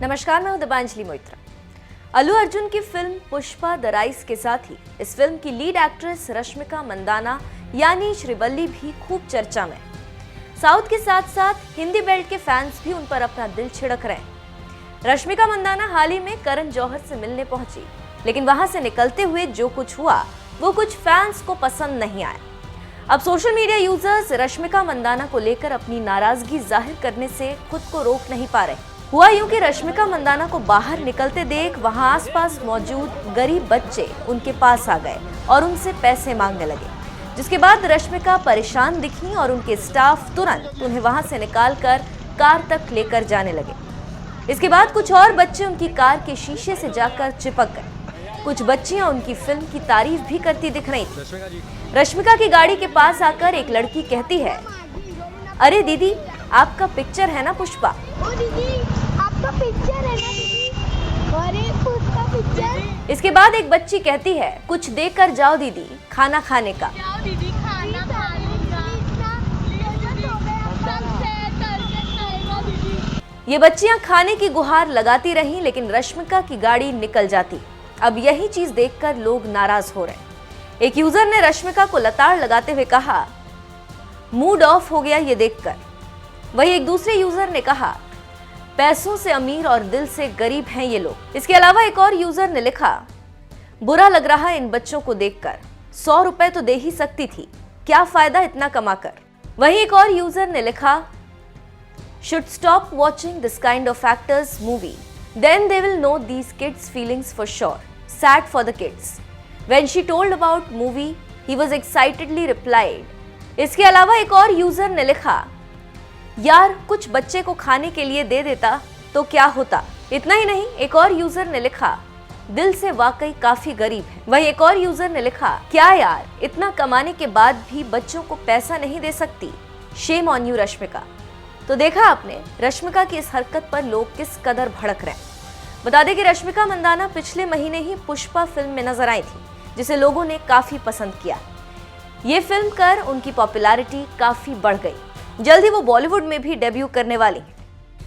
नमस्कार, मैं हूं दिबांजलि मोइत्रा। अल्लू अर्जुन की फिल्म पुष्पा द राइज के साथ ही इस फिल्म की लीड एक्ट्रेस रश्मिका मंदाना यानी श्रीवल्ली भी खूब चर्चा में। साउथ के साथ साथ हिंदी बेल्ट के फैंस भी उन पर अपना दिल छिड़क रहे हैं। रश्मिका मंदाना हाल ही में करण जौहर से मिलने पहुंची, लेकिन वहां से निकलते हुए जो कुछ हुआ वो कुछ फैंस को पसंद नहीं आया। अब social media users Rashmika Mandanna को लेकर अपनी नाराजगी जाहिर करने से खुद को रोक नहीं पा रहे। हुआ यूं कि रश्मिका मंदाना को बाहर निकलते देख वहां आसपास मौजूद गरीब बच्चे उनके पास आ गए और उनसे पैसे मांगने लगे, जिसके बाद रश्मिका परेशान दिखी और उनके स्टाफ तुरंत उन्हें वहां से निकालकर कार तक लेकर जाने लगे। इसके बाद कुछ और बच्चे उनकी कार के शीशे से जाकर चिपक गए। कुछ बच्चियां उनकी फिल्म की तारीफ भी करती दिख रही थी। रश्मिका की गाड़ी के पास आकर एक लड़की कहती है, अरे दीदी, आपका पिक्चर है ना पुष्पा। ओ दीदी, आपका पिक्चर है ना दीदी। अरे पुष्पा पिक्चर। इसके बाद एक बच्ची कहती है, कुछ देकर जाओ दीदी, खाना खाने का। जाओ दीदी, खाना खाने का। ये बच्चियां खाने की गुहार लगाती रहीं, लेकिन रश्मिका की गाड़ी निकल जाती। अब यही चीज देखकर लोग नाराज हो रहे। एक यूजर ने रश्मिका को लताड़ लगाते हुए कहा, मूड ऑफ हो गया ये देखकर। वहीं एक दूसरे यूजर ने कहा, पैसों से अमीर और दिल से गरीब हैं ये लोग। इसके अलावा एक और यूजर ने लिखा, बुरा लग रहा है इन बच्चों को देखकर, 100 रुपए तो दे ही सकती थी, क्या फायदा इतना कमाकर। वहीं एक और यूजर ने लिखा, should stop watching this kind of actors movie, then they will know these kids feelings for sure, sad for the kids. When she told about movie he was excitedly replied. इसके अलावा एक और user ने लिखा, यार कुछ बच्चे को खाने के लिए दे देता तो क्या होता। इतना ही नहीं, एक और यूजर ने लिखा, दिल से वाकई काफी गरीब है। वहीं एक और यूजर ने लिखा, क्या यार, इतना कमाने के बाद भी बच्चों को पैसा नहीं दे सकती, शेम ऑन यू रश्मिका। तो देखा आपने रश्मिका की इस हरकत पर लोग किस कदर भड़क रहे हैं। बता दें कि रश्मिका मंदाना पिछले महीने ही पुष्पा फिल्म में नजर आई थी, जिसे लोगों ने काफी पसंद किया। ये फिल्म कर उनकी पॉपुलैरिटी काफी बढ़ गई। जल्द ही वो बॉलीवुड में भी डेब्यू करने वाली।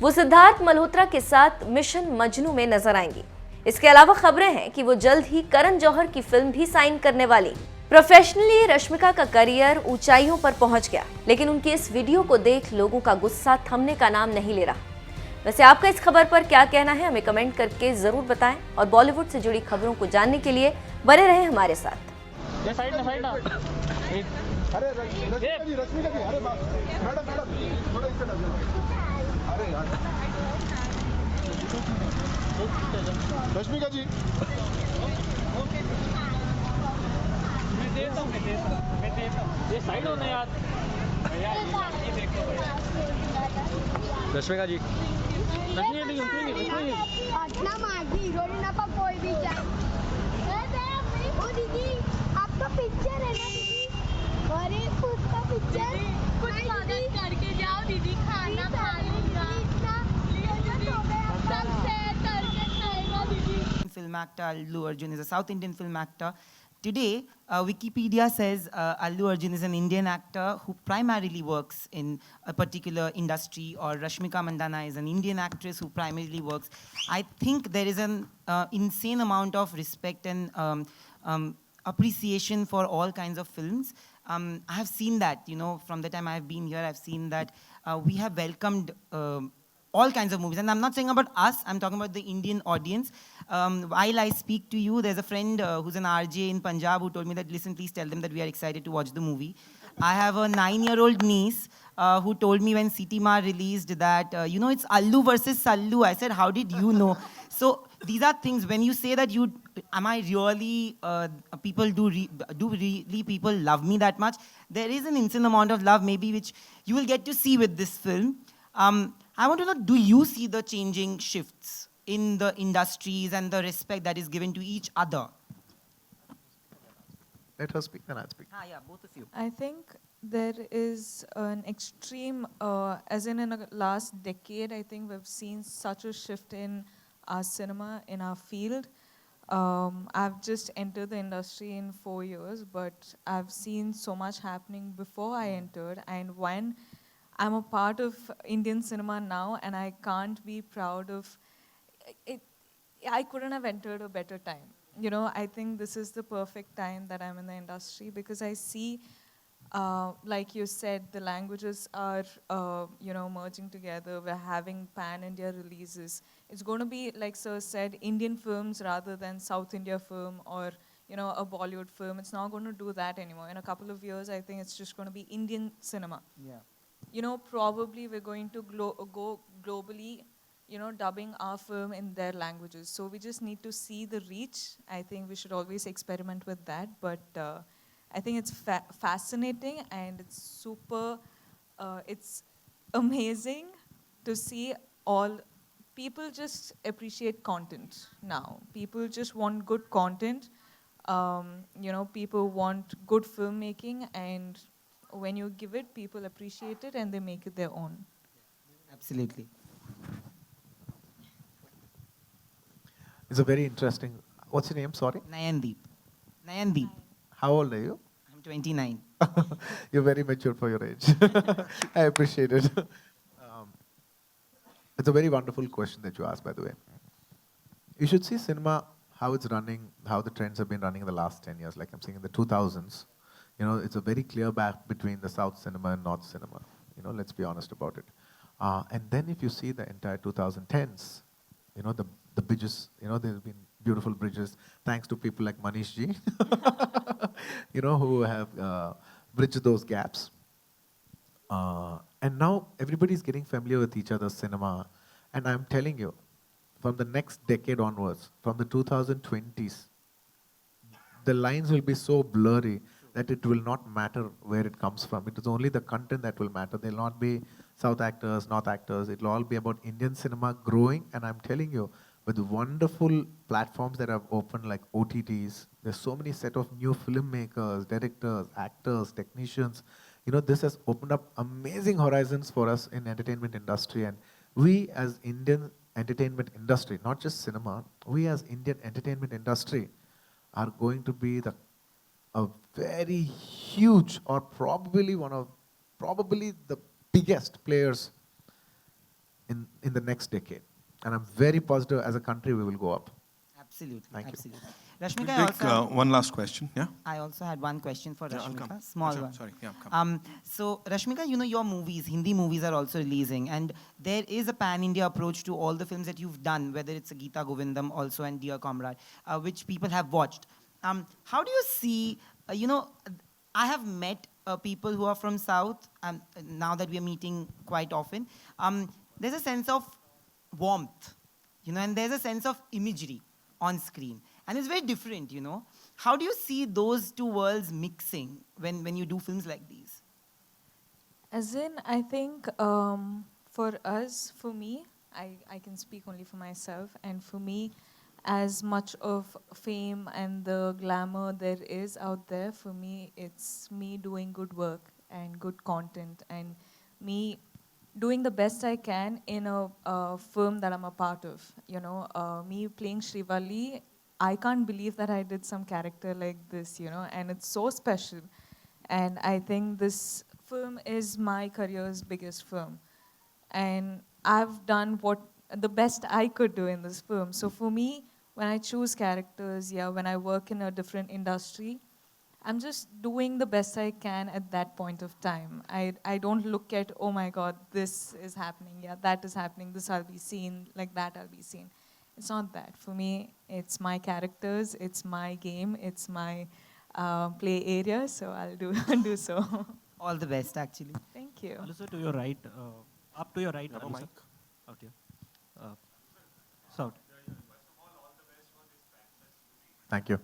वो सिद्धार्थ मल्होत्रा के साथ मिशन मजनू में नजर आएंगी। इसके अलावा खबरें हैं कि वो जल्द ही करण जौहर की फिल्म भी साइन करने वाली। प्रोफेशनली रश्मिका का करियर ऊंचाइयों पर पहुंच गया, लेकिन उनकी इस वीडियो को देख लोगों का गुस्सा थमने का नाम नहीं ले रहा। वैसे आपका इस खबर पर क्या कहना है, हमें कमेंट करके जरूर बताएं और बॉलीवुड से जुड़ी खबरों को जानने के लिए बने रहें हमारे साथ। अरे रश्मिका जी, अरे मैडम थोड़ा इससे अरे यार रश्मिका जी, मैं देता हूँ ये साइड होने यार ये देखो रश्मिका जी पटना मागी हीरोइन ना कोई भी जाए। ओ दीदी, आपका पिक्चर है ना दीदी। अरे पुष्पा पिक्चर। कुछ मदद करके जाओ दीदी, खाना खाने का। Film actor Allu Arjun is a South Indian film actor. Today, Wikipedia says Allu Arjun is an Indian actor who primarily works in a particular industry, or Rashmika Mandanna is an Indian actress who primarily works. I think there is an insane amount of respect and appreciation for all kinds of films. I have seen that, from the time I have been here, I've seen that we have welcomed all kinds of movies. And I'm not saying about us, I'm talking about the Indian audience. While I speak to you, there's a friend who's an RJ in Punjab who told me that, listen, please tell them that we are excited to watch the movie. I have a 9-year-old niece who told me when Sitima released that, it's Allu versus Sallu. I said, how did you know? So these are things, when you say that am I really, people do really people love me that much? There is an insane amount of love maybe which you will get to see with this film. I want to know, do you see the changing shifts in the industries and the respect that is given to each other? let her speak, then I'll speak. Yeah, both of you. I think there is an extreme, as in the last decade, I think we've seen such a shift in our cinema, in our field. I've just entered the industry in 4 years, but I've seen so much happening before I entered. And I'm a part of Indian cinema now, and I can't be proud of it, I couldn't have entered a better time. You know, I think this is the perfect time that I'm in the industry because I see, like you said, the languages are, you know, merging together. We're having pan-India releases. It's going to be, like Sir said, Indian films rather than South India film or, you know, a Bollywood film. It's not going to do that anymore. In a couple of years, I think it's just going to be Indian cinema. Yeah. You know, probably we're going to go globally, you know, dubbing our film in their languages. So we just need to see the reach. I think we should always experiment with that. But I think it's fascinating and it's super, it's amazing to see all, people just appreciate content now. People just want good content. You know, people want good filmmaking, and when you give it, people appreciate it and they make it their own. Absolutely. It's a very interesting. What's your name? Sorry. Nayandeep. Nayandeep. How old are you? I'm 29. You're very mature for your age. I appreciate it. It's a very wonderful question that you asked, by the way. You should see cinema, how it's running, how the trends have been running in the last 10 years. Like I'm saying in the 2000s, you know, it's a very clear gap between the South cinema and North cinema. You know, let's be honest about it. And then if you see the entire 2010s, you know, the bridges, you know, there's been beautiful bridges, thanks to people like Manish ji, you know, who have bridged those gaps. And now everybody's getting familiar with each other's cinema. And I'm telling you, from the next decade onwards, from the 2020s, the lines will be so blurry that it will not matter where it comes from. It is only the content that will matter. There will not be South actors, North actors. It will all be about Indian cinema growing. And I'm telling you, with wonderful platforms that have opened like OTTs, there's so many set of new filmmakers, directors, actors, technicians. You know, this has opened up amazing horizons for us in entertainment industry. And we as Indian entertainment industry, not just cinema, we as Indian entertainment industry are going to be a very huge or probably the biggest players in the next decade. And I'm very positive as a country we will go up. Absolutely. Thank you. Absolutely. Rashmika, We'll take one last question. Yeah? I also had one question for Yeah, I'll Rashmika, come. small Sure, one. sorry, yeah, come. So Rashmika, you know, your movies, Hindi movies are also releasing, and there is a pan-India approach to all the films that you've done, whether it's a Geeta Govindam also and Dear Comrade, which people have watched. How do you see, you know, I have met people who are from South, now that we are meeting quite often. There's a sense of warmth, you know, and there's a sense of imagery on screen. And it's very different, you know. How do you see those two worlds mixing when you do films like these? As in, I think for us, for me, I can speak only for myself, and for me, as much of fame and the glamour there is out there, for me, it's me doing good work and good content and me doing the best I can in a film that I'm a part of. You know, me playing Srivalli, I can't believe that I did some character like this, you know, and it's so special. And I think this film is my career's biggest film. And I've done the best I could do in this film. So for me, when I choose characters, when I work in a different industry, I'm just doing the best I can at that point of time. I don't look at, oh my God, this is happening, that is happening, this I'll be seen, like that I'll be seen. It's not that. For me, it's my characters, it's my game, it's my play area, so I'll do so. All the best, actually. Thank you. Also to your right, up to your right. Have a Alu, mic. sir. Out here. South. Thank you.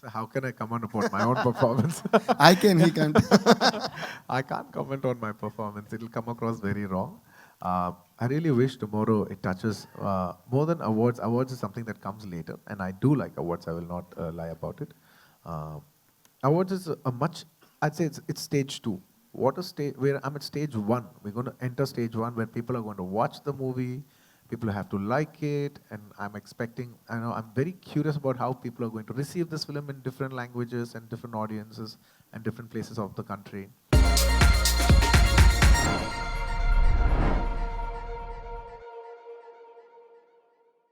So how can I comment upon my own performance? I can, he can't. I can't comment on my performance. It'll come across very wrong. I really wish tomorrow it touches more than awards. Awards is something that comes later, and I do like awards. I will not lie about it. Awards is I'd say it's stage 2. What a stage, where I'm at stage 1. We're going to enter stage 1 where people are going to watch the movie, People have to like it, and I'm expecting, I'm very curious about how people are going to receive this film in different languages and different audiences and different places of the country.